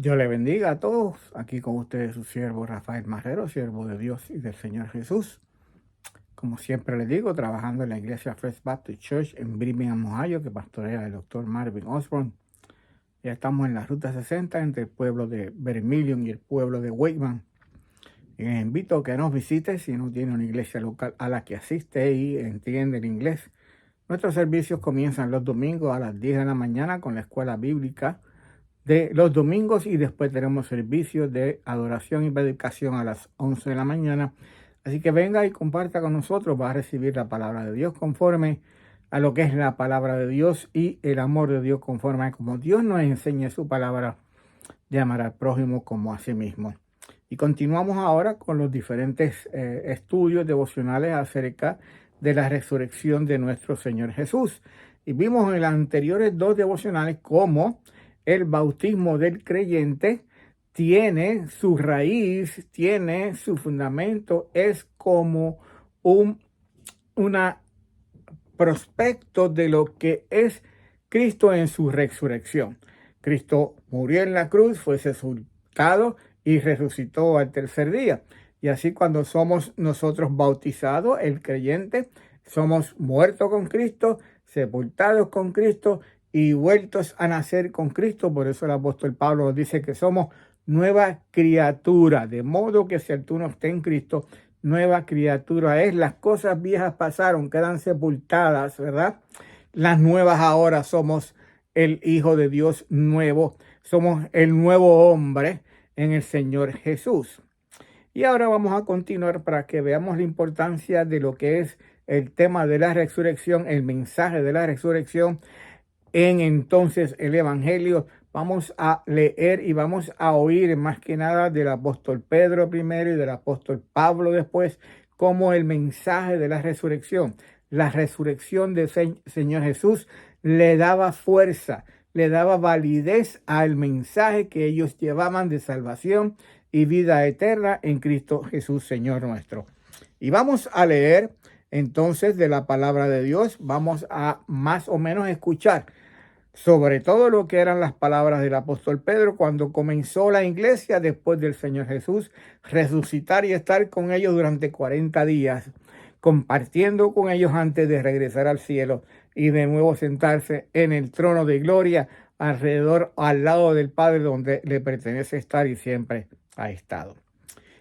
Dios le bendiga a todos. Aquí con ustedes su siervo Rafael Marrero, siervo de Dios y del Señor Jesús. Como siempre les digo, trabajando en la iglesia First Baptist Church en Birmingham, Ohio, que pastorea el doctor Marvin Osborne. Ya estamos en la ruta 60 entre el pueblo de Vermilion y el pueblo de Wakeman. Y les invito a que nos visite si no tiene una iglesia local a la que asiste y entiende el inglés. Nuestros servicios comienzan los domingos a las 10 de la mañana con la escuela bíblica de los domingos, y después tenemos servicios de adoración y predicación a las 11 de la mañana. Así que venga y comparta con nosotros. Va a recibir la palabra de Dios conforme a lo que es la palabra de Dios y el amor de Dios conforme a como Dios nos enseña su palabra de amar al prójimo como a sí mismo. Y continuamos ahora con los diferentes estudios devocionales acerca de la resurrección de nuestro Señor Jesús. Y vimos en las anteriores dos devocionales cómo el bautismo del creyente tiene su raíz, tiene su fundamento, es como un prospecto de lo que es Cristo en su resurrección. Cristo murió en la cruz, fue sepultado y resucitó al tercer día. Y así cuando somos nosotros bautizados, el creyente, somos muertos con Cristo, sepultados con Cristo y vueltos a nacer con Cristo. Por eso el apóstol Pablo nos dice que somos nueva criatura, de modo que si tú no estés en Cristo, nueva criatura es. Las cosas viejas pasaron, quedan sepultadas, ¿verdad? Las nuevas ahora somos el Hijo de Dios nuevo, somos el nuevo hombre en el Señor Jesús. Y ahora vamos a continuar para que veamos la importancia de lo que es el tema de la resurrección, el mensaje de la resurrección en entonces el Evangelio. Vamos a leer y vamos a oír más que nada del apóstol Pedro primero y del apóstol Pablo después, como el mensaje de la resurrección. La resurrección del Señor Jesús le daba fuerza, le daba validez al mensaje que ellos llevaban de salvación y vida eterna en Cristo Jesús, Señor nuestro. Y vamos a leer entonces de la palabra de Dios. Vamos a más o menos escuchar sobre todo lo que eran las palabras del apóstol Pedro cuando comenzó la iglesia después del Señor Jesús resucitar y estar con ellos durante 40 días, compartiendo con ellos antes de regresar al cielo y de nuevo sentarse en el trono de gloria alrededor, al lado del Padre, donde le pertenece estar y siempre ha estado.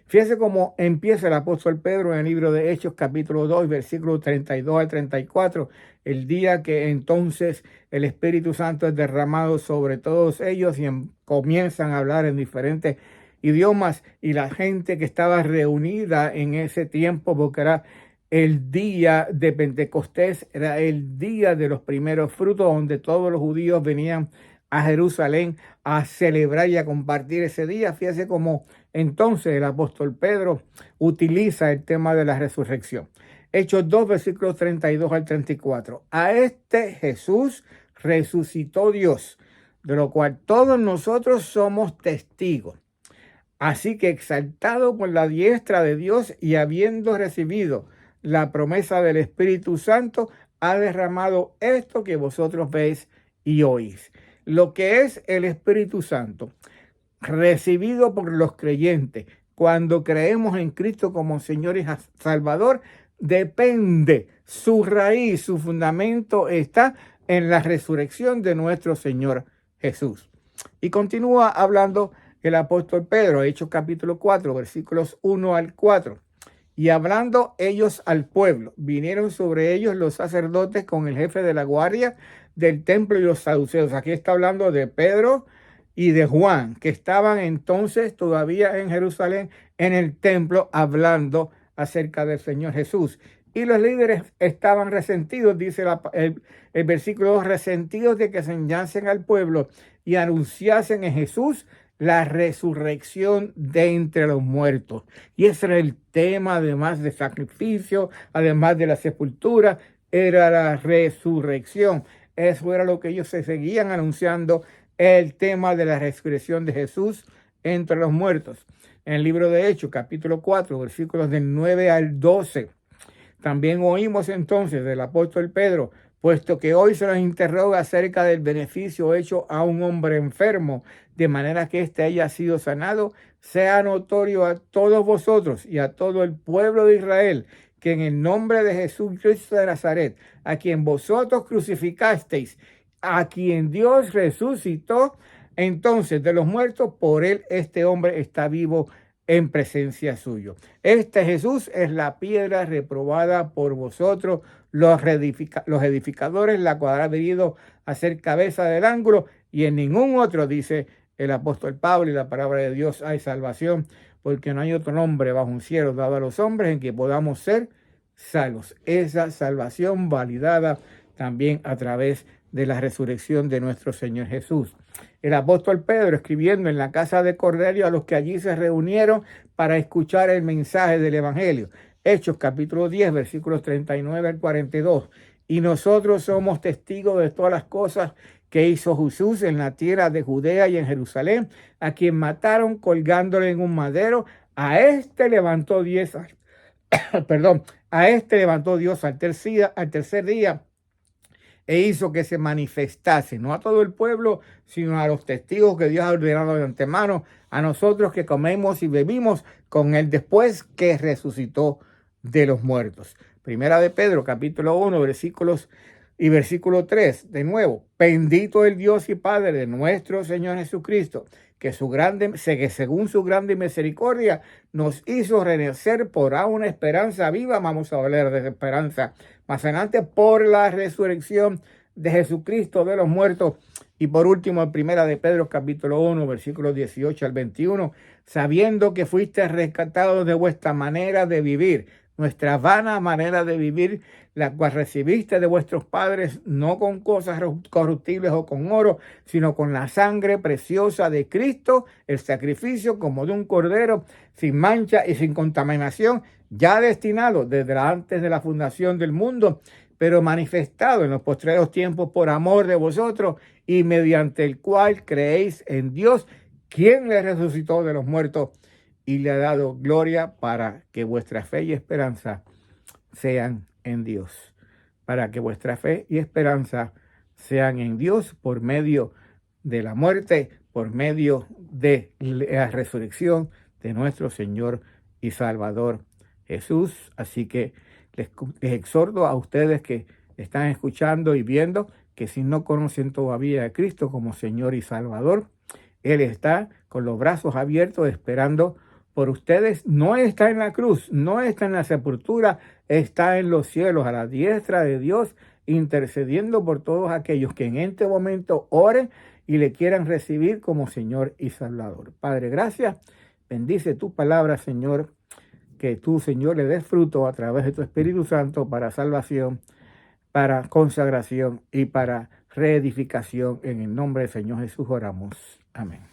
Fíjese cómo empieza el apóstol Pedro en el libro de Hechos, capítulo 2, versículos 32 al 34, el día que entonces el Espíritu Santo es derramado sobre todos ellos y comienzan a hablar en diferentes idiomas, y la gente que estaba reunida en ese tiempo, porque era el día de Pentecostés, era el día de los primeros frutos, donde todos los judíos venían a Jerusalén a celebrar y a compartir ese día. Fíjese cómo entonces el apóstol Pedro utiliza el tema de la resurrección. Hechos 2, versículos 32 al 34. A este Jesús resucitó Dios, de lo cual todos nosotros somos testigos. Así que, exaltado por la diestra de Dios y habiendo recibido la promesa del Espíritu Santo, ha derramado esto que vosotros veis y oís. Lo que es el Espíritu Santo, recibido por los creyentes cuando creemos en Cristo como Señor y Salvador, depende, su raíz, su fundamento está en la resurrección de nuestro Señor Jesús. Y continúa hablando el apóstol Pedro, Hechos capítulo 4, versículos 1 al 4. Y hablando ellos al pueblo, vinieron sobre ellos los sacerdotes con el jefe de la guardia del templo y los saduceos. Aquí está hablando de Pedro y de Juan, que estaban entonces todavía en Jerusalén, en el templo, hablando acerca del Señor Jesús. Y los líderes estaban resentidos, dice el versículo 2, resentidos de que se enseñasen al pueblo y anunciasen en Jesús la resurrección de entre los muertos. Y ese era el tema, además de sacrificio, además de la sepultura, era la resurrección. Eso era lo que ellos se seguían anunciando, el tema de la resurrección de Jesús entre los muertos. En el libro de Hechos, capítulo 4, versículos del 9 al 12. También oímos entonces del apóstol Pedro puesto que hoy se nos interroga acerca del beneficio hecho a un hombre enfermo, de manera que éste haya sido sanado, sea notorio a todos vosotros y a todo el pueblo de Israel, que en el nombre de Jesucristo de Nazaret, a quien vosotros crucificasteis, a quien Dios resucitó entonces de los muertos, por él este hombre está vivo en presencia suyo. Este Jesús es la piedra reprobada por vosotros, los edificadores, la cual ha venido a ser cabeza del ángulo, y en ningún otro, dice el apóstol Pablo, y la palabra de Dios, hay salvación, porque no hay otro nombre bajo un cielo dado a los hombres en que podamos ser salvos. Esa salvación validada también a través de la resurrección de nuestro Señor Jesús. El apóstol Pedro, escribiendo en la casa de Cornelio a los que allí se reunieron para escuchar el mensaje del Evangelio. Hechos capítulo 10, versículos 39 al 42. Y nosotros somos testigos de todas las cosas que hizo Jesús en la tierra de Judea y en Jerusalén, a quien mataron colgándole en un madero. A este levantó Dios al tercer día e hizo que se manifestase, no a todo el pueblo, sino a los testigos que Dios ha ordenado de antemano, a nosotros que comemos y bebimos con él después que resucitó de los muertos. Primera de Pedro, capítulo 1, versículo 3, de nuevo, bendito el Dios y Padre de nuestro Señor Jesucristo, que según su grande misericordia nos hizo renacer por una esperanza viva. Vamos a hablar de esa esperanza más adelante, por la resurrección de Jesucristo de los muertos. Y por último, en Primera de Pedro, capítulo 1, versículos 18 al 21, sabiendo que fuiste rescatados de vuestra manera de vivir, nuestra vana manera de vivir, la cual recibiste de vuestros padres, no con cosas corruptibles o con oro, sino con la sangre preciosa de Cristo, el sacrificio como de un cordero, sin mancha y sin contaminación, ya destinado desde antes de la fundación del mundo, pero manifestado en los postreros tiempos por amor de vosotros, y mediante el cual creéis en Dios, quien le resucitó de los muertos y le ha dado gloria, para que vuestra fe y esperanza sean en Dios. Para que vuestra fe y esperanza sean en Dios por medio de la muerte, por medio de la resurrección de nuestro Señor y Salvador Jesús. Así que les exhorto a ustedes que están escuchando y viendo que si no conocen todavía a Cristo como Señor y Salvador, Él está con los brazos abiertos esperando por ustedes. No está en la cruz, no está en la sepultura, está en los cielos, a la diestra de Dios, intercediendo por todos aquellos que en este momento oren y le quieran recibir como Señor y Salvador. Padre, gracias. Bendice tu palabra, Señor, que tú, Señor, le des fruto a través de tu Espíritu Santo para salvación, para consagración y para reedificación. En el nombre del Señor Jesús oramos. Amén.